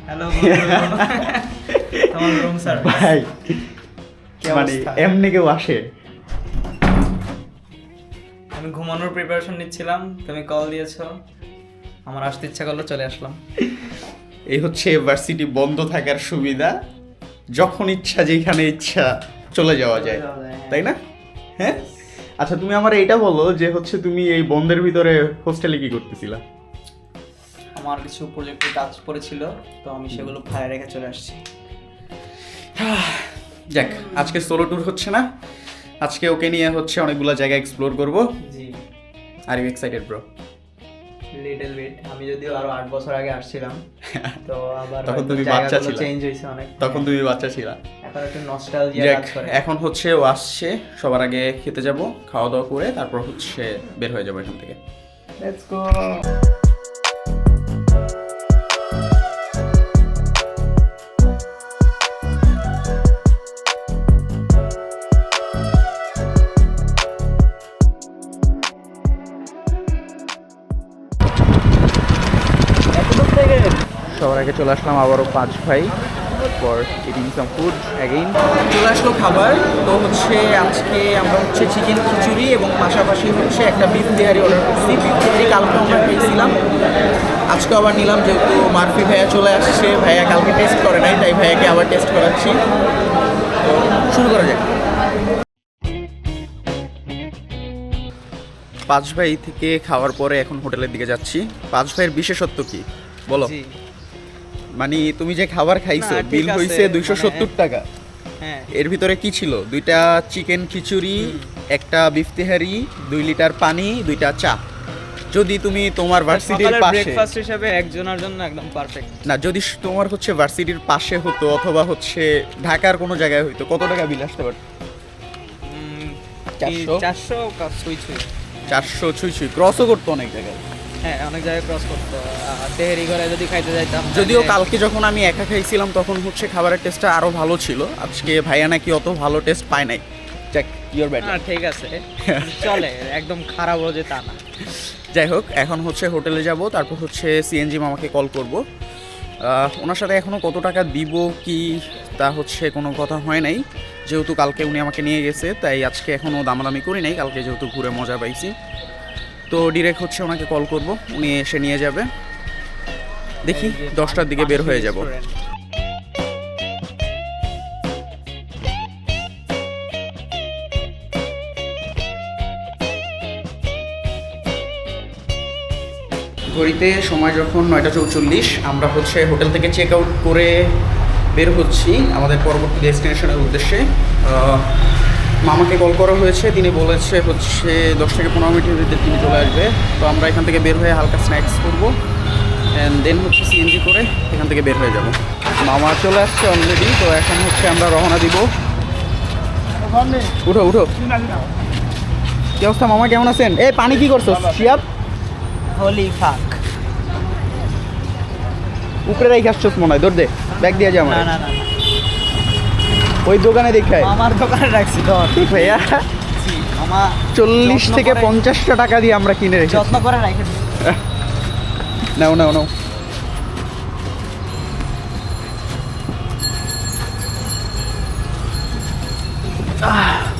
Hello তোমার room service ভাই মানে এমনি কেউ আসে? আমি ঘুমানোর প্রিপারেশন নিচ্ছিলাম, তুমি কল দিয়েছো, আমার আসতে ইচ্ছা করলো, চলে আসলাম। এই হচ্ছে ভার্সিটি বন্ধ থাকার সুবিধা, যখন ইচ্ছা যেখানে ইচ্ছা চলে যাওয়া যায়, তাই না? হ্যাঁ, আচ্ছা তুমি আমার এইটা বলো যে হচ্ছে তুমি এই বন্ধের ভিতরে হোস্টেলে কি করতেছিলা? আমার কিছু প্রজেক্টের কাজ পড়েছিল, তো আমি সেগুলো ফায়ার রেখে চলে আসছি। যাক, আজকে সোলো ট্যুর হচ্ছে না, আজকে ওকে নিয়ে হচ্ছে অনেকগুলো জায়গা এক্সপ্লোর করব। জি, are you excited bro? Little bit. আমি যদিও আরো 8 বছর আগে আসছিলাম, তো আবার তখন তুমি বাচ্চা ছিলা, চেঞ্জ হয়েছে অনেক। তখন তুমি বাচ্চা ছিলা। এখন একটু নস্টালজিয়া যাক, কাজ করে। এখন হচ্ছে ও আসছে, সবার আগে খেতে যাব, খাওয়া দাওয়া করে তারপর হচ্ছে বের হয়ে যাবো এখান থেকে। Let's go. সবার আগে চলে আসলাম আবারও 5 ভাই for eating some food again. চলে আসলো খাবার, তো হচ্ছে আজকে আমরা হচ্ছে চিকেন খিচুড়ি এবং পাশাপাশি হচ্ছে একটা বিফ তেহারি অর্ডার করছি। বিফ তেহারি কালকে আমরা খেয়েছিলাম, আজকে আবার নিলাম, যেহেতু মারফি ভাইয়া চলে আসছে, ভাইয়া কালকে টেস্ট করে নাই, তাই ভাইয়াকে আবার টেস্ট করাচ্ছি। তো শুরু করা যাক। 5 ভাই থেকে খাওয়ার পরে এখন হোটেলের দিকে যাচ্ছি। 5 ভাইয়ের বিশেষত্ব কি বলো? মানে তুমি যে খাবার খাইছো, না, ঠিক বিল আছে, হইছে 270 টাকা। হ্যাঁ, এর ভিতরে কি ছিল? 2টা চিকেন খিচুড়ি, একটা বিফ তেহারি, 2 লিটার পানি, 2টা চা। যদি তুমি তোমার ভার্সিটির সকালের পাশে, ব্রেকফাস্ট হিসেবে একজনের জন্য একদম পারফেক্ট। না যদি তোমার হচ্ছে ভার্সিটির পাশে হতো অথবা হচ্ছে ঢাকার কোনো জায়গায় হইতো, কত টাকা বিল আসতে পারত? 400 ছুঁই ছুঁই। 400 ছুঁই ছুঁই, ক্রসও করতো অনেক জায়গায়। হ্যাঁ, অনেক জায়গায় ক্রস করতো। তেহেরি করে যদি খাইতে যাইতাম, যদিও কালকে যখন আমি একা খাইছিলাম তখন হচ্ছে খাবারের টেস্টটা আরো ভালো ছিল, আজকে ভাইয়া নাকি অত ভালো টেস্ট পায় নাই। Check your bad. না ঠিক আছে, চলে, একদম খারাপ হয়ে তা না। যাই হোক, এখন হচ্ছে হোটেলে যাব, তারপর হচ্ছে সিএনজি মামাকে কল করব। ওনার সাথে এখনও কত টাকা দিব কি তা হচ্ছে কোনো কথা হয় নাই, যেহেতু কালকে উনি আমাকে নিয়ে গেছে, তাই আজকে এখনও দামাদামি করি নাই, কালকে যেহেতু ঘুরে মজা পাইছি। তো ডিরেক্ট হচ্ছে ওনাকে কল করব, উনি এসে নিয়ে যাবে। দেখি 10টার দিকে বের হয়ে যাব। ঘড়িতে সময় যখন 9টা 44, আমরা হচ্ছে হোটেল থেকে চেক আউট করে বের হচ্ছি আমাদের পরবর্তী ডেস্টিনেশনের উদ্দেশ্যে। মামাকে কল করা হয়েছে, তিনি বলেছে হচ্ছে 10 থেকে 15 মিনিটের ভিতরে তিনি চলে আসবে। তো আমরা এখান থেকে বের হয়ে হালকা স্ন্যাক্স করবো, অ্যান্ড দেন হচ্ছে সিএনজি করে এখান থেকে বের হয়ে যাব। মামা চলে আসছে অলরেডি, তো এখন হচ্ছে আমরা রওনা দিব। উঠো উঠো। কি অবস্থা মামা, কেমন আছেন? এই পানি কি করছো শিয়াব? হোলি ফাক। উপরে রেখে আসছো মনে হয়, দৌড় দে, ব্যাগ দিয়ে যা আমার। না না না, ওই দোকানে দেখায় আমার দোকানে রাখছি তো ভাইয়া। আমার 40 থেকে 50টা টাকা দিয়ে আমরা কিনে রেখেছি। যত্ন করে রাখে দিছি। নাও নাও নাও।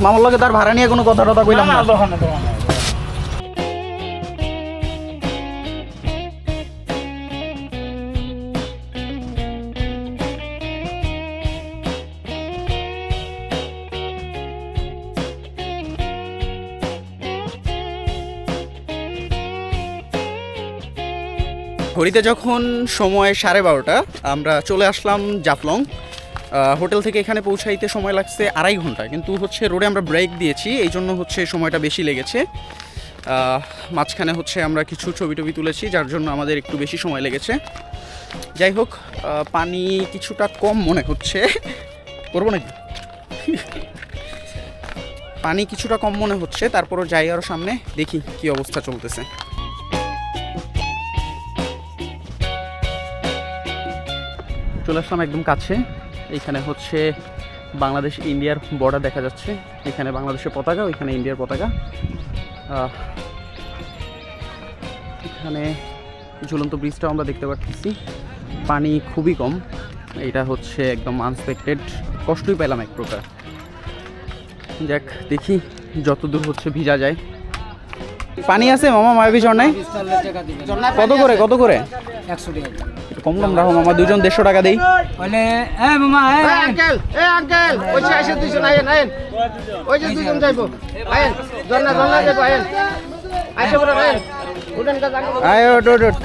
মামার লগে তার ভাড়া নিয়ে কোনো কথা টথা কইলাম না। ঘড়িতে যখন সময় 12:30, আমরা চলে আসলাম জাফলং। হোটেল থেকে এখানে পৌঁছাইতে সময় লাগছে 2.5 ঘন্টা, কিন্তু হচ্ছে রোডে আমরা ব্রেক দিয়েছি, এই জন্য হচ্ছে সময়টা বেশি লেগেছে। মাঝখানে হচ্ছে আমরা কিছু ছবি টবি তুলেছি, যার জন্য আমাদের একটু বেশি সময় লেগেছে। যাই হোক, পানি কিছুটা কম মনে হচ্ছে, করবো নাকি? পানি কিছুটা কম মনে হচ্ছে, তারপরও যাই আরও সামনে, দেখি কি অবস্থা চলতেছে। চলে আসলাম একদম কাছে, এইখানে হচ্ছে বাংলাদেশ ইন্ডিয়ার বর্ডার দেখা যাচ্ছে, এখানে বাংলাদেশের পতাকা, ওইখানে ইন্ডিয়ার পতাকা। এখানে ঝুলন্ত ব্রিজটাও আমরা দেখতে পাচ্ছি। পানি খুবই কম, এটা হচ্ছে একদম আনএক্সপেক্টেড, কষ্টই পেলাম এক প্রকার। যাক দেখি যতদূর হচ্ছে ভিজা যায়। পানি আছে মামা মায়াবী ঝর্ণায়? কত করে 100 টাকা। একটু কম কম রাখো মামা, দুজন 150 টাকা দেই। বলে এ মামা আঙ্কেল ওই যে এসে দুইজন আয়েন ওই যে দুইজন যাইবো আয়েন জন্না যাইবো আয়েন আইসে বড় আয়েন উঠেন কাজ আগে আয় ওঠ ওঠ ওঠ।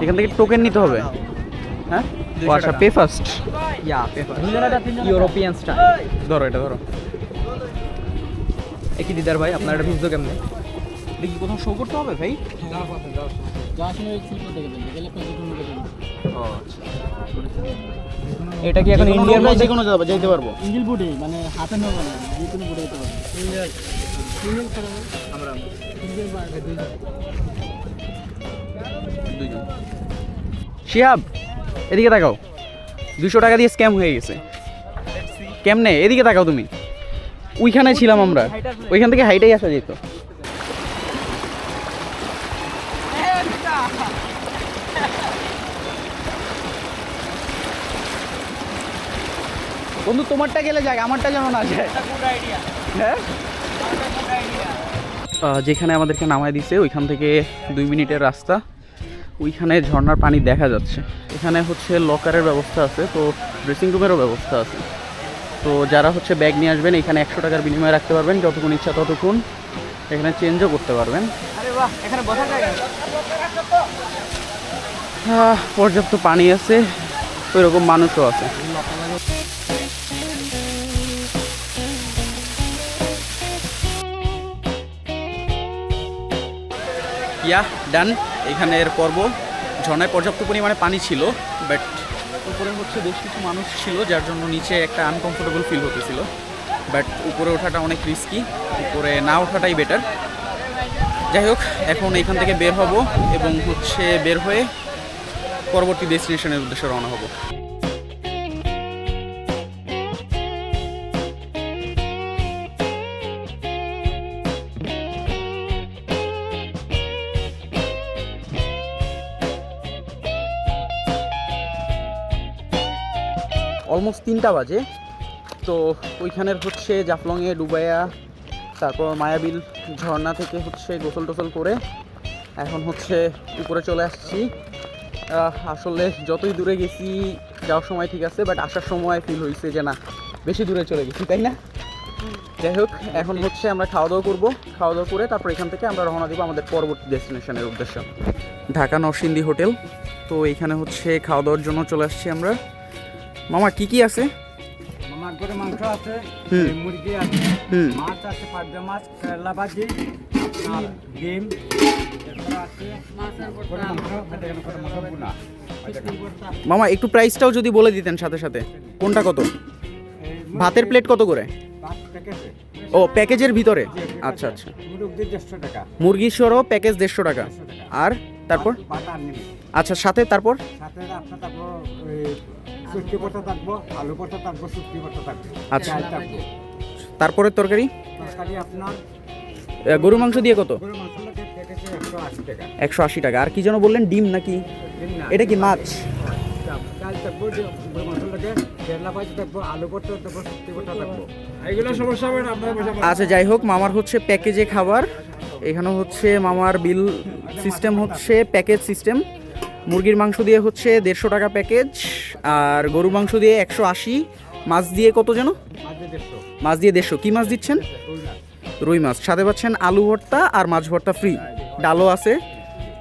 এখান থেকে টোকেন নিতে হবে, হ্যাঁ? ও আচ্ছা, পে ফার্স্ট। European style. ধরো এটা ধরো। একই দিদার ভাই আপনার এটা বুঝতো কেমনে? দেখি কোথাও শো করতে হবে ভাই? এটা কি এখন ইন্ডিয়ার মধ্যে কোনো যাবে যেতে পারবো? ইঞ্জিল বুটে মানে হাতে নেব না যে কোনো বুটে যেতে পারবো দুইজন। শিহাব এদিকে তাকাও, 200 টাকা দিয়ে স্ক্যাম হয়ে গেছে। কেমনে? এদিকে তাকাও তুমি। ওইখানে ছিলাম আমরা, ওইখান থেকে হাইটাই আসা যেত। বন্ধু তোমারটা গেলে যাক, আমারটা যেন না যায়। হ্যাঁ, যেখানে আমাদেরকে নামায় দিছে ওইখান থেকে 2 মিনিটের রাস্তা, ওইখানে ঝর্ণার পানি দেখা যাচ্ছে। এখানে হচ্ছে লকারের ব্যবস্থা আছে, তো ড্রেসিং রুমেরও ব্যবস্থা আছে। তো যারা হচ্ছে ব্যাগ নিয়ে আসবেন এখানে 100 টাকার বিনিময়ে রাখতে পারবেন, যতক্ষণ ইচ্ছা ততক্ষণ। এখানে চেঞ্জও করতে পারবেন। আরে বাহ, এখানে বসার জায়গা। পর্যাপ্ত পানি আছে, ওই রকম মানুষও আছে। ইয়া ডান। এখানের পর্ব ঝর্ণায় পর্যাপ্ত পরিমাণে পানি ছিল, বাট উপরে হচ্ছে বেশ কিছু মানুষ ছিল, যার জন্য নিচে একটা আনকমফোর্টেবল ফিল হতেছিল। বাট উপরে ওঠাটা অনেক রিস্কি, উপরে না ওঠাটাই বেটার। যাই হোক, এখন এখান থেকে বের হব এবং হচ্ছে বের হয়ে পরবর্তী ডেস্টিনেশনের উদ্দেশ্যে রওনা হব। অলমোস্ট 3টা বাজে। তো ওইখানের হচ্ছে জাফলংয়ে ডুবাইয়া, তারপর মায়াবিল ঝর্ণা থেকে হচ্ছে গোসল টোসল করে এখন হচ্ছে উপরে চলে আসছি। আসলে যতই দূরে গেছি যাওয়ার সময় ঠিক আছে, বাট আসার সময় ফিল হয়েছে যে না, বেশি দূরে চলে গেছি, তাই না? যাই হোক, এখন হচ্ছে আমরা খাওয়া দাওয়া করবো, খাওয়া দাওয়া করে তারপর এখান থেকে আমরা রওনা দিব আমাদের পরবর্তী ডেস্টিনেশনের উদ্দেশ্যে, ঢাকা নরসিংদী হোটেল। তো এইখানে হচ্ছে খাওয়া দাওয়ার জন্য চলে আসছি আমরা। মামা কি কি আছে? মামার করে মাংস আছে, হুম। মুরগি আছে, হুম। মাছ আছে, পাবদা মাছ, কেরালা ভাজি, আর ডিম, এরপর আছে করে মাংস, হাতে করে মাংস বুনা। মামা একটু প্রাইসটাও যদি বলে দিতেন সাথে সাথে, কোনটা কত? ভাতের প্লেট কত করে? ও প্যাকেজের ভিতরে? আচ্ছা আচ্ছা, মুরগি 150 টাকা, মুরগি সরো প্যাকেজ 150 টাকা। আর তারপর বাটা নিবি আচ্ছা, সাথে তারপর সাথে আপনার তারপর শুটকি পড়তে থাকবো, আলু পড়তে থাকবো, শুটকি পড়তে থাকবো, আচ্ছা। ডাল থাকবো। তারপরে তরকারি তরকারি আপনার গরু মাংস দিয়ে কত? গরু মাংস লাগে প্যাকেজে 180 টাকা। 180 টাকা। আর কি যেন বললেন, ডিম নাকি? এটা কি মাছ? ডাল থাকবো, গরু মাংস লাগে, কেরালা ভাজি থাকবো, আলু পড়তে থাকবো, শুটকি পড়তে থাকবো। এইগুলো সমস্যা হবে না আপনার বসে। আচ্ছা যাই হোক, মামার হচ্ছে প্যাকেজে খাবার। এখানে হচ্ছে মামার বিল সিস্টেম হচ্ছে প্যাকেজ সিস্টেম। মুরগির মাংস দিয়ে হচ্ছে 150 টাকা প্যাকেজ, আর গরু মাংস দিয়ে 180, মাছ দিয়ে কত যেন? মাছ দিয়ে 150। কি মাছ দিচ্ছেন? রুই মাছ। সাথে পাচ্ছেন আলু ভর্তা আর মাছ ভর্তা ফ্রি, ডালও আছে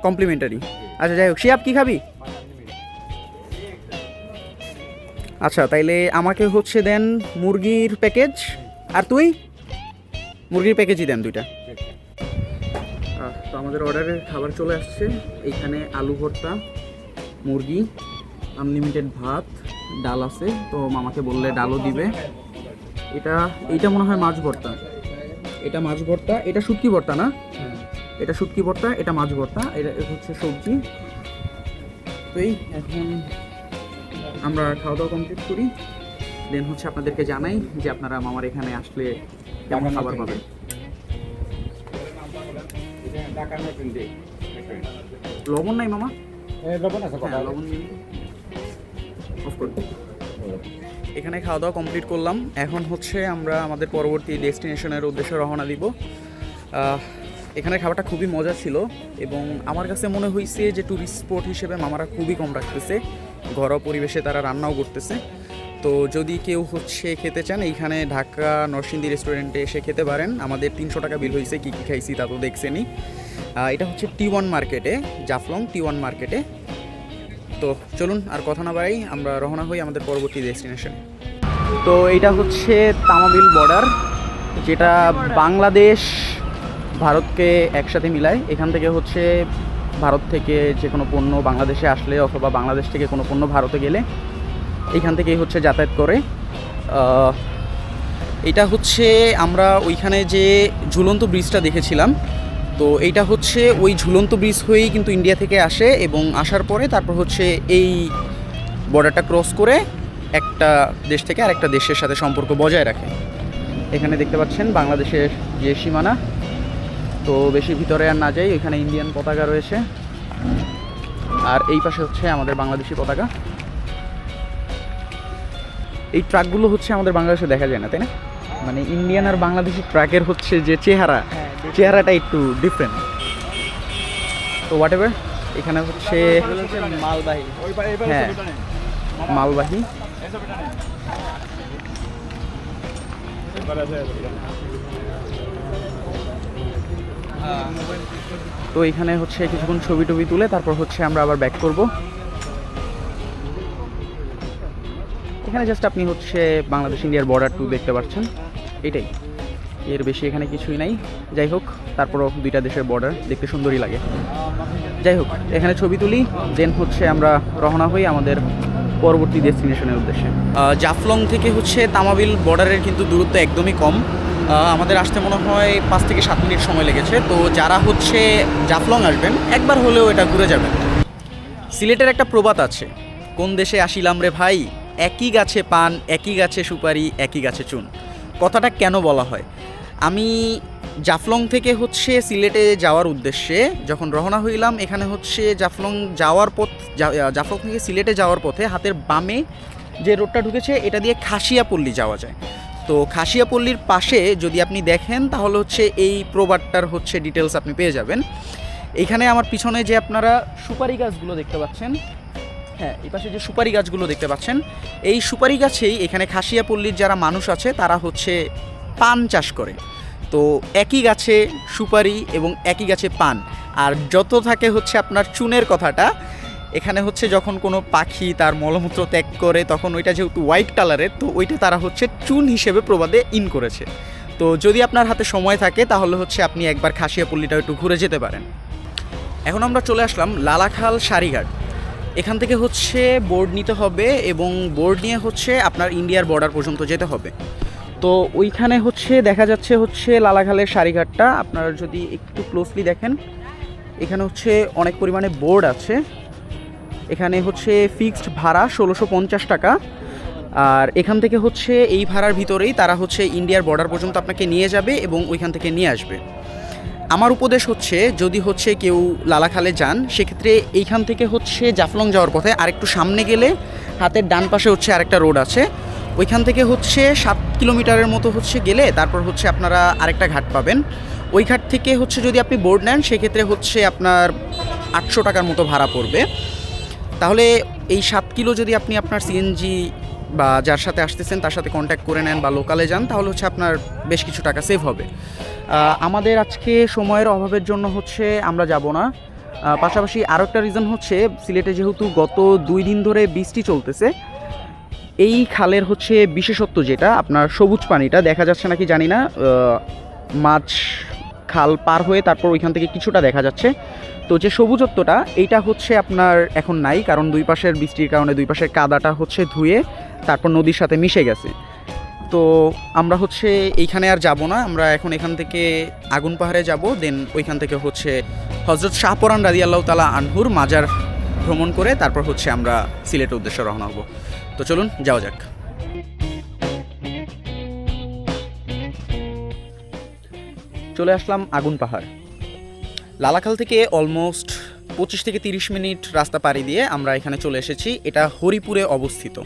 কমপ্লিমেন্টারি। আচ্ছা যাই হোক, শিয়াব কি খাবি? আচ্ছা তাইলে আমাকে হচ্ছে দেন মুরগির প্যাকেজ, আর তুই মুরগির প্যাকেজই দেন 2টা। তো আমাদের অর্ডারের খাবার চলে আসছে। এইখানে আলু ভর্তা, মুরগি, আনলিমিটেড ভাত, ডাল আছে। তো মামাকে বললে ডালও দিবে। এইটা মনে হয় মাছ ভর্তা, এটা মাছ ভর্তা, এটা শুটকি ভর্তা না? এটা শুটকি ভর্তা, এটা মাছ ভর্তা, এটা হচ্ছে সবজি। তো এই এখন আমরা খাওয়া দাওয়া কমপ্লিট করি, দেন হচ্ছে আপনাদেরকে জানাই যে আপনারা মামার এখানে আসলে কেমন খাবার পাবেন। লবণ নাই মামা? হ্যাঁ, লবণ নিন। Off করুন। এখানে খাওয়া দাওয়া কমপ্লিট করলাম। এখন হচ্ছে আমরা আমাদের পরবর্তী ডেস্টিনেশনের উদ্দেশ্যে রওনা দিব। এখানে খাবারটা খুবই মজা ছিল এবং আমার কাছে মনে হয়েছে যে ট্যুরিস্ট স্পট হিসেবে মামারা খুবই কম রাখতেছে, ঘরোয়া পরিবেশে তারা রান্নাও করতেছে। তো যদি কেউ হচ্ছে খেতে চান এইখানে ঢাকা নরসিংদী রেস্টুরেন্টে এসে খেতে পারেন। আমাদের 300 টাকা বিল হয়েছে, কী কী খাইছি তা তো দেখছেনই। এটা হচ্ছে T1 মার্কেটে, জাফলং T1 মার্কেটে। তো চলুন আর কথা না বাড়াই, আমরা রওনা হই আমাদের পরবর্তী ডেস্টিনেশনে। তো এইটা হচ্ছে তামাবিল বর্ডার, যেটা বাংলাদেশ ভারতকে একসাথে মিলায়। এখান থেকে হচ্ছে ভারত থেকে যে কোনো পণ্য বাংলাদেশে আসলে অথবা বাংলাদেশ থেকে কোনো পণ্য ভারতে গেলে এইখান থেকেই হচ্ছে যাতায়াত করে। এটা হচ্ছে আমরা ওইখানে যে ঝুলন্ত ব্রিজটা দেখেছিলাম, তো এইটা হচ্ছে ওই ঝুলন্ত ব্রিজ হয়েই কিন্তু ইন্ডিয়া থেকে আসে এবং আসার পরে তারপর হচ্ছে এই বর্ডারটা ক্রস করে একটা দেশ থেকে আরেকটা দেশের সাথে সম্পর্ক বজায় রাখে। এখানে দেখতে পাচ্ছেন বাংলাদেশের যে সীমানা, তো বেশি ভিতরে আর না যাই, এখানে ইন্ডিয়ান পতাকা রয়েছে আর এই পাশে হচ্ছে আমাদের বাংলাদেশি পতাকা। এই ট্রাকগুলো হচ্ছে আমাদের বাংলাদেশে দেখা যায় না, তাই না? মানে ইন্ডিয়ান আর বাংলাদেশি ট্রাকের হচ্ছে যে চেহারাটা একটু ডিফারেন্ট। তো হোয়াট এভার, এখানে হচ্ছে মালবাহী। হ্যাঁ, মালবাহী। তো এখানে হচ্ছে কিছুক্ষণ ছবি টবি তুলে তারপর হচ্ছে আমরা আবার ব্যাক করব। এখানে জাস্ট আপনি হচ্ছে বাংলাদেশ ইন্ডিয়ার বর্ডার টু দেখতে পাচ্ছেন, এটাই, এর বেশি এখানে কিছুই নাই। যাই হোক, তারপরও দুইটা দেশের বর্ডার দেখতে সুন্দরই লাগে। যাই হোক, এখানে ছবি তুলি, দেন হচ্ছে আমরা রওনা হই আমাদের পরবর্তী ডেস্টিনেশনের উদ্দেশ্যে। জাফলং থেকে হচ্ছে তামাবিল বর্ডারের কিন্তু দূরত্ব একদমই কম, আমাদের আসতে মনে হয় 5 থেকে 7 মিনিট সময় লেগেছে। তো যারা হচ্ছে জাফলং আসবেন একবার হলেও এটা ঘুরে যাবেন। সিলেটের একটা প্রবাদ আছে, কোন দেশে আসিলাম রে ভাই, একই গাছে পান, একই গাছে সুপারি, একই গাছে চুন। কথাটা কেন বলা হয়? আমি জাফলং থেকে হচ্ছে সিলেটে যাওয়ার উদ্দেশ্যে যখন রওনা হইলাম, এখানে হচ্ছে জাফলং থেকে সিলেটে যাওয়ার পথে হাতের বামে যে রোডটা ঢুকেছে এটা দিয়ে খাসিয়াপল্লী যাওয়া যায়। তো খাসিয়াপল্লীর পাশে যদি আপনি দেখেন তাহলে হচ্ছে এই প্রবাদটার হচ্ছে ডিটেলস আপনি পেয়ে যাবেন। এখানে আমার পিছনে যে আপনারা সুপারি গাছগুলো দেখতে পাচ্ছেন, হ্যাঁ, এই পাশে যে সুপারি গাছগুলো দেখতে পাচ্ছেন, এই সুপারি গাছেই এখানে খাসিয়াপল্লীর যারা মানুষ আছে তারা হচ্ছে পান চাষ করে। তো একই গাছে সুপারি এবং একই গাছে পান। আর যত থাকে হচ্ছে আপনার চুনের কথাটা, এখানে হচ্ছে যখন কোনো পাখি তার মলমূত্র ত্যাগ করে তখন ওইটা যেহেতু হোয়াইট কালারের, তো ওইটা তারা হচ্ছে চুন হিসেবে প্রবাদে ইন করেছে। তো যদি আপনার হাতে সময় থাকে তাহলে হচ্ছে আপনি একবার খাসিয়াপল্লীটা একটু ঘুরে যেতে পারেন। এখন আমরা চলে আসলাম লালাখাল সারিঘাট। এখান থেকে হচ্ছে বোর্ড নিতে হবে এবং বোর্ড নিয়ে হচ্ছে আপনার ইন্ডিয়ার বর্ডার পর্যন্ত যেতে হবে। তো ওইখানে হচ্ছে দেখা যাচ্ছে হচ্ছে লালাখালের সারিঘাটটা, আপনারা যদি একটু ক্লোজলি দেখেন এখানে হচ্ছে অনেক পরিমাণে বোর্ড আছে। এখানে হচ্ছে ফিক্সড ভাড়া 1650 টাকা, আর এখান থেকে হচ্ছে এই ভাড়ার ভিতরেই তারা হচ্ছে ইন্ডিয়ার বর্ডার পর্যন্ত আপনাকে নিয়ে যাবে এবং ওইখান থেকে নিয়ে আসবে। আমার উপদেশ হচ্ছে যদি হচ্ছে কেউ লালাখালে যান সেক্ষেত্রে এইখান থেকে হচ্ছে জাফলং যাওয়ার পথে আরেকটু সামনে গেলে হাতের ডান পাশে হচ্ছে আরেকটা রোড আছে, ওইখান থেকে হচ্ছে 7 কিলোমিটারের মতো হচ্ছে গেলে তারপর হচ্ছে আপনারা আরেকটা ঘাট পাবেন। ওই ঘাট থেকে হচ্ছে যদি আপনি বোর্ড নেন সেক্ষেত্রে হচ্ছে আপনার 800 টাকার মতো ভাড়া পড়বে। তাহলে এই 7 কিলো যদি আপনি আপনার সিএনজি বা যার সাথে আসতেছেন তার সাথে কন্ট্যাক্ট করে নেন বা লোকালে যান তাহলে হচ্ছে আপনার বেশ কিছু টাকা সেভ হবে। আমাদের আজকে সময়ের অভাবের জন্য হচ্ছে আমরা যাব না। পাশাপাশি আরও একটা রিজন হচ্ছে সিলেটে যেহেতু গত 2 দিন ধরে বৃষ্টি চলতেছে, এই খালের হচ্ছে বিশেষত্ব যেটা আপনার সবুজ পানিটা দেখা যাচ্ছে নাকি জানি না, মাছ খাল পার হয়ে তারপর ওইখান থেকে কিছুটা দেখা যাচ্ছে। তো যে সবুজত্বটা এইটা হচ্ছে আপনার এখন নাই, কারণ দুই পাশের বৃষ্টির কারণে দুই পাশের কাদাটা হচ্ছে ধুয়ে তারপর নদীর সাথে মিশে গেছে। তো আমরা হচ্ছে এইখানে আর যাব না, আমরা এখন এখান থেকে আগুন পাহাড়ে যাব, দেন ওইখান থেকে হচ্ছে হযরত শাহপরান রাদিয়াল্লাহু তাআলা আনহুর মাজার ভ্রমণ করে তারপর হচ্ছে আমরা সিলেটের উদ্দেশ্যে রওনা হব। তো চলুন যাওয়া যাক। চলে আসলাম আগুন পাহাড়। লালাখাল থেকে অলমোস্ট 25 থেকে 30 মিনিট রাস্তা পাড়ি দিয়ে আমরা এখানে চলে এসেছি। এটা হরিপুরে অবস্থিত।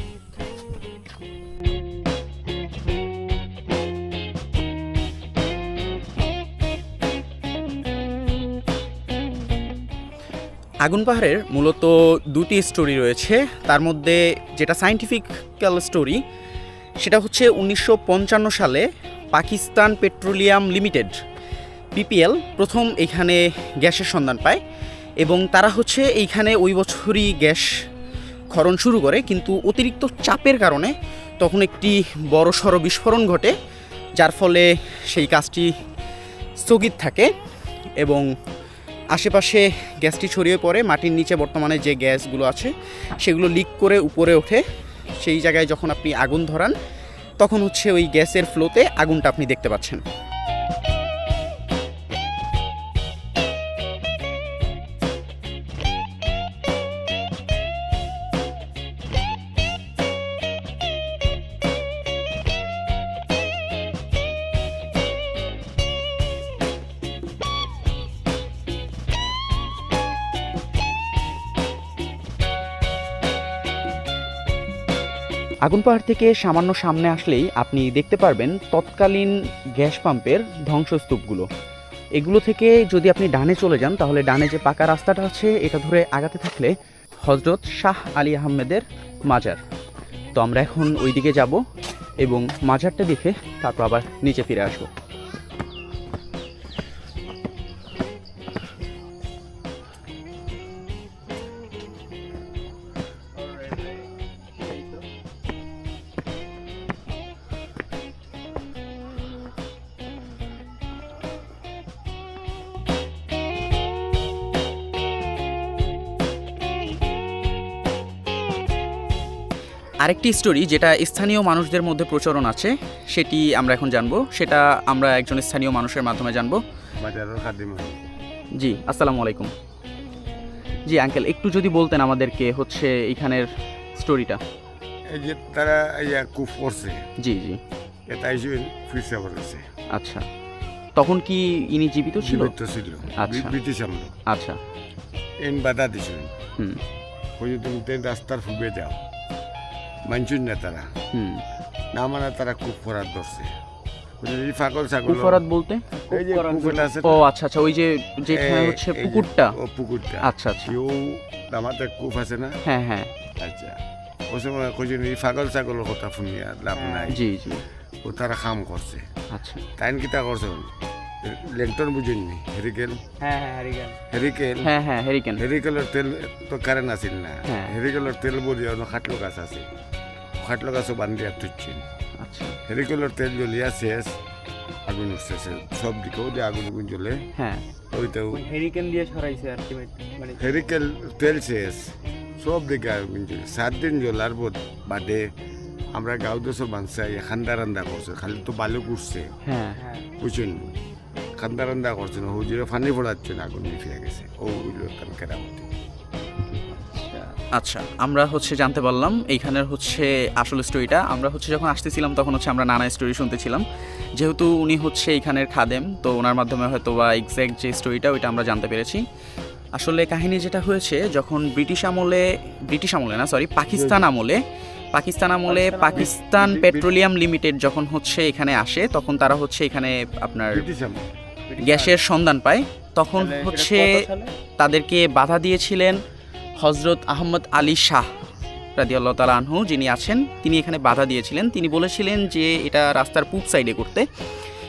আগুন পাহাড়ের মূলত দুটি স্টোরি রয়েছে। তার মধ্যে যেটা সায়েন্টিফিক্যাল স্টোরি সেটা হচ্ছে 1955 সালে পাকিস্তান পেট্রোলিয়াম লিমিটেড পিপিএল প্রথম এখানে গ্যাসের সন্ধান পায় এবং তারা হচ্ছে এইখানে ওই বছরই গ্যাস খনন শুরু করে, কিন্তু অতিরিক্ত চাপের কারণে তখন একটি বড়সড় বিস্ফোরণ ঘটে, যার ফলে সেই কাজটি স্থগিত থাকে এবং আশেপাশে গ্যাসটি ছড়িয়ে পড়ে। মাটির নিচে বর্তমানে যে গ্যাসগুলো আছে সেগুলো লিক করে উপরে ওঠে। সেই জায়গায় যখন আপনি আগুন ধরান তখন হচ্ছে ওই গ্যাসের ফ্লোতে আগুনটা আপনি দেখতে পাচ্ছেন। আগুন পাহাড় থেকে সামান্য সামনে আসলেই আপনি দেখতে পারবেন তৎকালীন গ্যাস পাম্পের ধ্বংসস্তূপগুলো। এগুলো থেকে যদি আপনি ডানে চলে যান তাহলে ডানে যে পাকা রাস্তাটা আছে এটা ধরে আগাতে থাকলে হজরত শাহ আলী আহমেদের মাজার। তো আমরা এখন ওই দিকে যাব এবং মাজারটা দেখে তারপর আবার নিচে ফিরে আসবো। আরেকটি স্টোরি যেটা স্থানীয় মানুষদের মধ্যে প্রচলন আছে সেটি আমরা এখন জানবো। সেটা আমরা একজন স্থানীয় মানুষের মাধ্যমে জানবো। জি, আসসালামু আলাইকুম। জি আঙ্কেল, একটু যদি বলতেন আমাদেরকে হচ্ছে এইখানের স্টোরিটা। এই যে তারা কুফ করছে, জি জি, এটা এসে ফিরসা করেছে। আচ্ছা, তখন কি ইনি জীবিত ছিল? জীবিত ছিল, আচ্ছা ব্রিটিশ আমল। আচ্ছা, এন বাধা দিছিল, হুম, তুমি রাস্তার ফুবে যাও, মানছুন না তারা, না মানে তারা কুফ করার ধরছে। পাগল ছাগল কুফরাত বলতে? এই যে পুকুরটা আছে। ও আচ্ছা আচ্ছা, ওই যে যেখানে হচ্ছে পুকুরটা। ও পুকুরটা, আচ্ছা আচ্ছা, কেউ আমাদের কুফ আছে না। হ্যাঁ হ্যাঁ, আচ্ছা, ওই সময় কইছেন এই পাগল ছাগলের কথা শুনিয়া লাভ নাই। জি জি, ও তারা কাম করছে। আচ্ছা, তাই কিতা করছে ল্যান্টন বুঝেননি, হেরিকেল, হ্যাঁ হ্যাঁ হারিকেন, হেরিকেল, হ্যাঁ হ্যাঁ হেরিকেন, হেরিকেলের তেল তো কারেন্ট আছিল না। হ্যাঁ। হেরিকেলের তেল বলিয়া খাটলো গাছ আছে, খাটলো গাছও বান্ধিয়া তুচ্ছেন। আচ্ছা, হেরিকেলের তেল জ্বলিয়া শেষ, আগুন উঠছে সব দিকেও দিয়ে আগুন আগুন জ্বলে। হ্যাঁ, ওইটাও হেরিকেন দিয়ে ছড়াইছে আলটিমেট, মানে হেরিকেল তেল শেষ, সব দিকে আগুন জ্বলে। 7 দিন জ্বলার বাদে আমরা গাঁও দেশও বানসাই খান্দা রান্দা করছে, খালি তো বালু উঠছে, হ্যাঁ হ্যাঁ বুঝছেন, খান্দা রান্দা করছে না, হুজুরে ফানি পড়াচ্ছে না, আগুন নিভিয়ে গেছে। ও কেরামতি। আচ্ছা, আমরা হচ্ছে জানতে পারলাম এইখানের হচ্ছে আসল স্টোরিটা। আমরা হচ্ছে যখন আসতেছিলাম তখন হচ্ছে আমরা নানা স্টোরি শুনতেছিলাম, যেহেতু উনি হচ্ছে এইখানের খাদেম, তো ওনার মাধ্যমে হয়তো বা এক্স্যাক্ট যে স্টোরিটা ওইটা আমরা জানতে পেরেছি। আসলে কাহিনী যেটা হয়েছে, যখন পাকিস্তান আমলে পাকিস্তান পেট্রোলিয়াম লিমিটেড যখন হচ্ছে এখানে আসে, তখন তারা হচ্ছে এখানে আপনার গ্যাসের সন্ধান পায়। তখন হচ্ছে তাদেরকে বাধা দিয়েছিলেন হজরত আহমদ আলী শাহ রাদিয়াল্লাহু তাআলা আনহু, যিনি আছেন, তিনি এখানে বাধা দিয়েছিলেন। তিনি বলেছিলেন যে এটা রাস্তার পূব সাইডে করতে,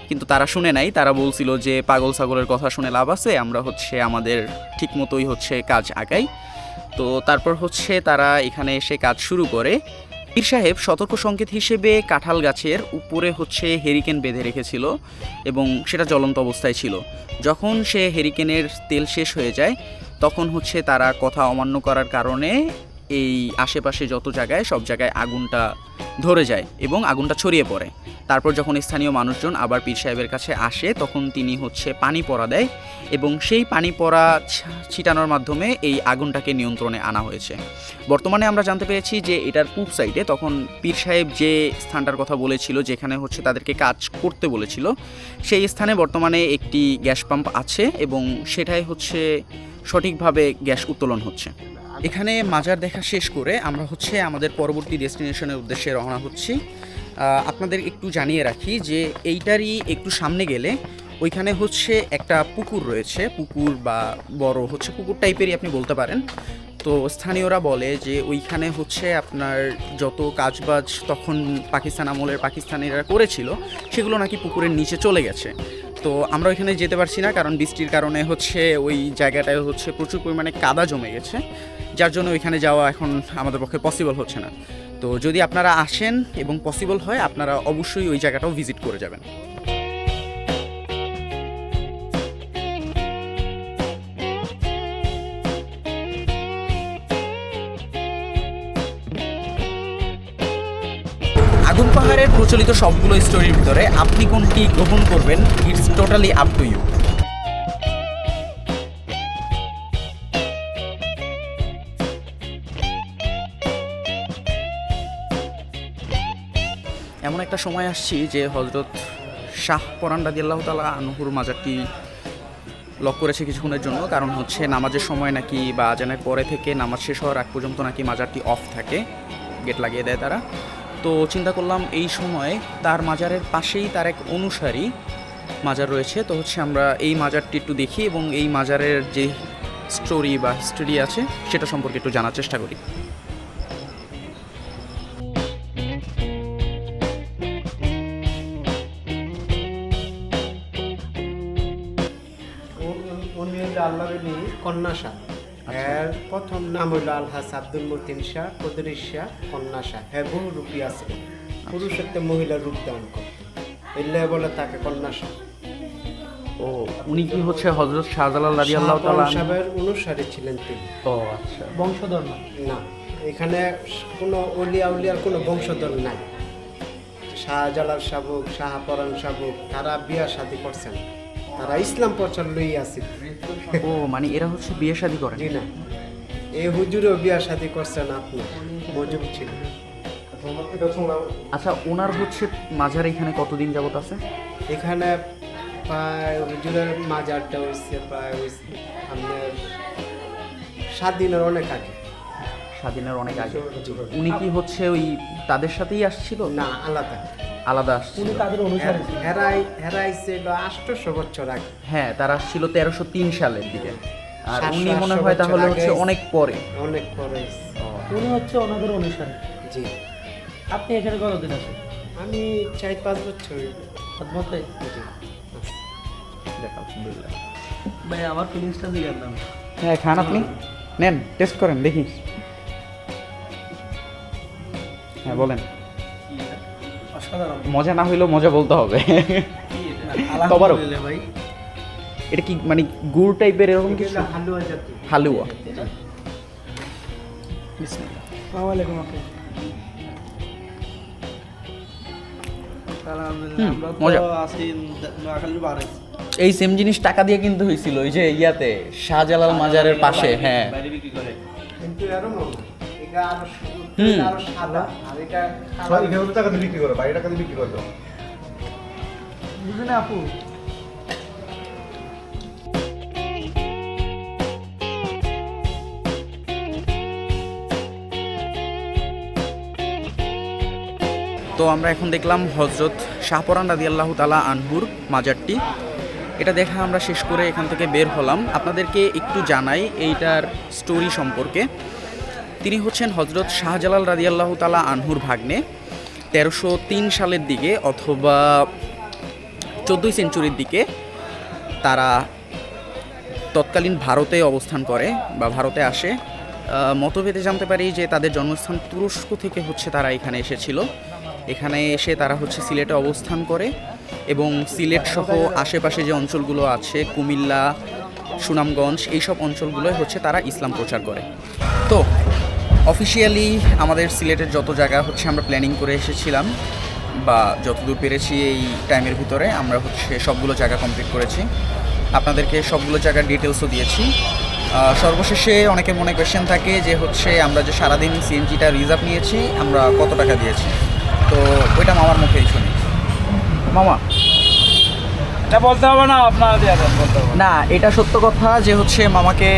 কিন্তু তারা শুনে নাই। তারা বলছিল যে পাগল ছাগলের কথা শুনে লাভ আছে, আমরা হচ্ছে আমাদের ঠিক মতোই হচ্ছে কাজ আগাই। তো তারপর হচ্ছে তারা এখানে এসে কাজ শুরু করে। পীর সাহেব সতর্ক সংকেত হিসেবে কাঁঠাল গাছের উপরে হচ্ছে হেরিকেন বেঁধে রেখেছিল এবং সেটা জ্বলন্ত অবস্থায় ছিল। যখন সে হেরিকেনের তেল শেষ হয়ে যায় তখন হচ্ছে তারা কথা অমান্য করার কারণে এই আশেপাশে যত জায়গায় সব জায়গায় আগুনটা ধরে যায় এবং আগুনটা ছড়িয়ে পড়ে। তারপর যখন স্থানীয় মানুষজন আবার পীর সাহেবের কাছে আসে তখন তিনি হচ্ছে পানি পড়া দেয় এবং সেই পানি পড়া ছিটানোর মাধ্যমে এই আগুনটাকে নিয়ন্ত্রণে আনা হয়েছে। বর্তমানে আমরা জানতে পেরেছি যে এটার পূব সাইডে তখন পীর সাহেব যে স্থানটার কথা বলেছিল, যেখানে হচ্ছে তাদেরকে কাজ করতে বলেছিল, সেই স্থানে বর্তমানে একটি গ্যাস পাম্প আছে এবং সেটাই হচ্ছে সঠিকভাবে গ্যাস উত্তোলন হচ্ছে। এখানে মাজার দেখা শেষ করে আমরা হচ্ছে আমাদের পরবর্তী ডেস্টিনেশনের উদ্দেশ্যে রওনা হচ্ছি। আপনাদের একটু জানিয়ে রাখি যে এইটারই একটু সামনে গেলে ওইখানে হচ্ছে একটা পুকুর রয়েছে, পুকুর বা বড় হচ্ছে পুকুর টাইপেরই আপনি বলতে পারেন। তো স্থানীয়রা বলে যে ওইখানে হচ্ছে আপনার যত কাজবাজ তখন পাকিস্তান আমলের পাকিস্তানিরা করেছিল সেগুলো নাকি পুকুরের নিচে চলে গেছে। তো আমরা ওইখানে যেতে পারছি না, কারণ বৃষ্টির কারণে হচ্ছে ওই জায়গাটায় হচ্ছে প্রচুর পরিমাণে কাদা জমে গেছে, যার জন্য ওইখানে যাওয়া এখন আমাদের পক্ষে পসিবল হচ্ছে না। তো যদি আপনারা আসেন এবং পসিবল হয় আপনারা অবশ্যই ওই জায়গাটাও ভিজিট করে যাবেন। আগুন পাহাড়ের প্রচলিত সবগুলো স্টোরির ভিতরে আপনি কোনটি গ্রহণ করবেন, it's totally up to you. এমন একটা সময় আসছি যে হযরত শাহ পরান রাদিয়াল্লাহু তাআলা আনহুর মাজারটি লক করেছে কিছুক্ষণের জন্য, কারণ হচ্ছে নামাজের সময় নাকি বা আজানের পরে থেকে নামাজ শেষ হওয়ার আগ পর্যন্ত নাকি মাজারটি অফ থাকে, গেট লাগিয়ে দেয় তারা। তো চিন্তা করলাম এই সময় তার মাজারের পাশেই তার এক অনুসারী মাজার রয়েছে, তো হচ্ছে আমরা এই মাজারটি একটু দেখি এবং এই মাজারের যে স্টোরি বা হিস্টোরি আছে সেটা সম্পর্কে একটু জানার চেষ্টা করি। উনি হইল আল্লাহর কন্যা শাহ। এর প্রথম নাম হইল আলহাজ আব্দুল মতিন শাহ কদরি শাহ কন্যা শাহ। হ্যাঁ বহু রূপী আছে, পুরুষের তো মহিলার রূপ ধারণ করতে, এলে বলে তাকে কন্যা শাহ। ও উনি কি হচ্ছে হযরত শাহজালাল রাদিয়াল্লাহু তাআলা সাহেবের অনুসারী ছিলেন তিনি। ও আচ্ছা, বংশধর না, এখানে কোনো অলিয়া উলিয়ার কোনো বংশধর নাই। শাহজালাল শাবুক, শাহপরান শাবুক তারা বিয়া শাদী করছেন, তারা ইসলাম প্রচার লই আছে। ও মানে এরা হচ্ছে বিয়ে শাদী করে? জি না, এই হুজুরও বিয়া শাদী করছেন, আপনি মজুব ছিল। আচ্ছা, ওনার হচ্ছে মাজার এখানে কতদিন যাবত আছে? এখানে প্রায় হুজুরের মাজারটা হচ্ছে প্রায় আপনার 7 দিনের অনেক আগে। স্বাধীনের অনেক আগে। উনি কি হচ্ছে ওই তাদের সাথেই আসছিল? না, আলাদা আলাদা আসছিল। উনি তাদের অনুসারী। হেরাইছিল 800 বছর আগে। হ্যাঁ, তারা আসছিল 1303 সালের দিকে, আর 700 উনি মনে হয় তাহলে বছর হচ্ছে আগে। অনেক পরে। অনেক পরে। উনি হচ্ছে ওনাদের অনুসারী। জি। আপনি এখানে কতদিন আছেন? আমি 4-5 বছর। মধ্যে জি। দেখা আলহামদুলিল্লাহ। ভাই আমার ফিলিংসটা দিলেন না। হ্যাঁ, খান আপনি নেন, টেস্ট করেন দেখি। হ্যাঁ বলেন। অসাধারণ। মজা না হইলেও মজা বলতে হবে। আলহামদুলিল্লাহ ভাই। এটা কি মানে গুড় টাইপের এরকম কিছু? হালুয়া জাতি। হালুয়া। আসসালামু আলাইকুম আপু। আলহামদুলিল্লাহ, আমরা মজা। তো আছি নোয়াখালীর বাইরে। এই সেম জিনিস টাকা দিয়ে কিনতে হয়েছিল ওই যে ইয়াতে শাহজালাল মাজারের পাশে। হ্যাঁ, বাইরে বিক্রি করে। কিন্তু এরকম এটা আরো সাদা, আর এটা এখানে টাকা দিয়ে বিক্রি করে, বাইরে টাকা দিয়ে বিক্রি করে দাও। বুঝলেন আপু? তো আমরা এখন দেখলাম হযরত শাহপরান রাদিয়াল্লাহু তাআলা আনহুর মাজারটি। এটা দেখা আমরা শেষ করে এখান থেকে বের হলাম। আপনাদেরকে একটু জানাই এইটার স্টোরি সম্পর্কে। তিনি হচ্ছেন হযরত শাহজালাল রাদিয়াল্লাহু তাআলা আনহুর ভাগ্নে। 1303 সালের দিকে অথবা 14ই সেঞ্চুরির দিকে তারা তৎকালীন ভারতে অবস্থান করে বা ভারতে আসে। মতভেদে জানতে পারি যে তাদের জন্মস্থান তুরস্ক থেকে হচ্ছে তারা এখানে এসেছিল। এখানে এসে তারা হচ্ছে সিলেটে অবস্থান করে এবং সিলেট সহ আশেপাশে যে অঞ্চলগুলো আছে কুমিল্লা, সুনামগঞ্জ, এইসব অঞ্চলগুলোয় হচ্ছে তারা ইসলাম প্রচার করে। তো অফিসিয়ালি আমাদের সিলেটের যত জায়গা হচ্ছে আমরা প্ল্যানিং করে এসেছিলাম বা যতদূর পেরেছি এই টাইমের ভিতরে আমরা হচ্ছে সবগুলো জায়গা কমপ্লিট করেছি। আপনাদেরকে সবগুলো জায়গার ডিটেলসও দিয়েছি। সর্বশেষে অনেকে মনে কোয়েশ্চেন থাকে যে হচ্ছে আমরা যে সারাদিন সিএনজিটা রিজার্ভ নিয়েছি আমরা কত টাকা দিয়েছি, তো ওইটা মামার মুখেই শুনি। মামা এটা বলতে হবে না, আপনারা দিয়ে দেন, বলতে হবে না, এটা সত্য কথা যে হচ্ছে মামাকে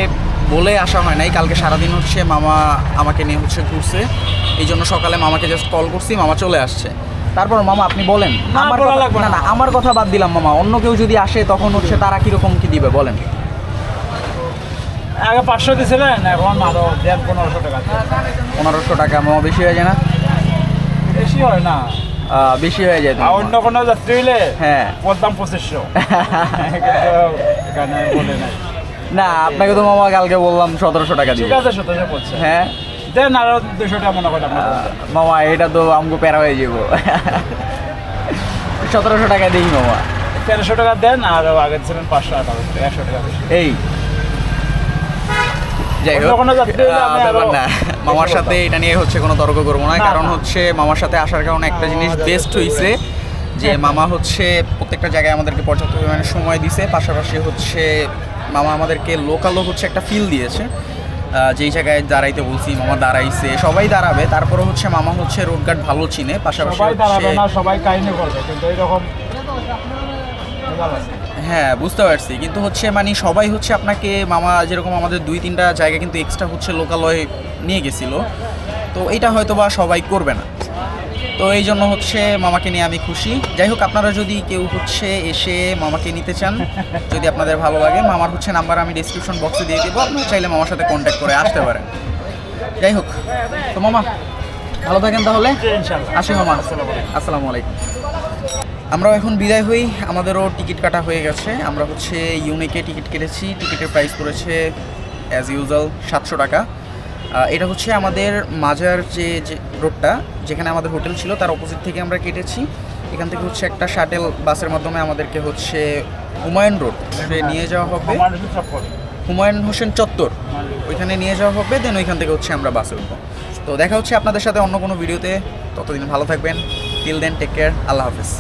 বলে আসা হয় নাই। কালকে সারাদিন হচ্ছে মামা আমাকে নিয়ে হচ্ছে ঘুরছে, এই জন্য সকালে মামাকে জাস্ট কল করছি, মামা চলে আসছে। তারপর মামা আপনি বলেন। না, আমার বলা কথা- লাগবে না না। না আমার কথা বাদ দিলাম মামা, অন্য কেউ যদি আসে তখন হচ্ছে তারা কীরকম কী দিবে বলেন। আগে 500 দিয়েছিলেন, এখন আরো 1500 টাকা 1500 টাকা মামা বেশি হয়ে যায় না? বেশি হয় না। বেশি হয়ে যায় তো আর মামা। অন্য কোনো যাত্রী হইলে হ্যাঁ বলতাম 2500, কিন্তু এখানে বলে নাই। না আপনাকে তো মামা কালকে বললাম 1700 টাকা ঠিক দিবে। আছে, 1700 বলছে। হ্যাঁ দেন আরো 200 টাকা মনে করেন আপনার। মামা এটা তো আমাকে প্যারা হয়ে যাব। 1700 টাকা দিই মামা। 1300 টাকা দেন, আর আগে ছিলেন 500 টাকা, 100 টাকা বেশি। এই যাই অন্য হোক কোনো যাত্রী হলে আমি ব্যাপার আরো না, মামার সাথে এটা নিয়ে হচ্ছে কোনো তর্ক করবো না, না, কারণ না। হচ্ছে মামার সাথে আসার কারণে একটা জিনিস বেস্ট হয়েছে যে মামা হচ্ছে প্রত্যেকটা জায়গায় আমাদেরকে পর্যাপ্ত পরিমাণে সময় দিছে, পাশাপাশি হচ্ছে মামা আমাদেরকে লোকালও হচ্ছে একটা ফিল দিয়েছে। যেই জায়গায় দাঁড়াইতে বলছি মামা দাঁড়াইছে, সবাই দাঁড়াবে, তারপরে হচ্ছে মামা হচ্ছে রোডঘাট ভালো চিনে, পাশাপাশি সবাই দাঁড়াবে হচ্ছে না, সবাই কাহিনী করবে, কিন্তু এইরকম হ্যাঁ বুঝতে পারছি, কিন্তু হচ্ছে মানে সবাই হচ্ছে আপনাকে মামা যেরকম আমাদের 2-3টা জায়গা কিন্তু এক্সট্রা হচ্ছে লোকালয়ে নিয়ে গেছিল, তো এটা হয়তো বা সবাই করবে না, তো এই জন্য হচ্ছে মামাকে নিয়ে আমি খুশি। যাই হোক আপনারা যদি কেউ হচ্ছে এসে মামাকে নিতে চান, যদি আপনাদের ভালো লাগে, মামার হচ্ছে নাম্বার আমি ডিসক্রিপশন বক্সে দিয়ে দেবো, আপনারা চাইলে মামার সাথে কন্ট্যাক্ট করে আসতে পারেন। যাই হোক তো মামা ভালো থাকেন তাহলে, ইনশাআল্লাহ। আসি মামা, আসসালামু আলাইকুম। আমরাও এখন বিদায় হই, আমাদেরও টিকিট কাটা হয়ে গেছে। আমরা হচ্ছে ইউনিকে টিকিট কেটেছি, টিকিটের প্রাইস পড়েছে অ্যাজ ইউজুয়াল 700 টাকা। এটা হচ্ছে আমাদের মাজার যে রোডটা যেখানে আমাদের হোটেল ছিল তার অপোজিট থেকে আমরা কেটেছি। এখান থেকে হচ্ছে একটা শাটেল বাসের মাধ্যমে আমাদেরকে হচ্ছে হুমায়ুন রোড নিয়ে যাওয়া হবে, হুমায়ুন হোসেন চত্বর ওইখানে নিয়ে যাওয়া হবে, দেন ওইখান থেকে হচ্ছে আমরা বাসে উঠবো। তো দেখা হচ্ছে আপনাদের সাথে অন্য কোনো ভিডিওতে, ততদিন ভালো থাকবেন, টিল দেন টেক কেয়ার, আল্লাহ হাফেজ।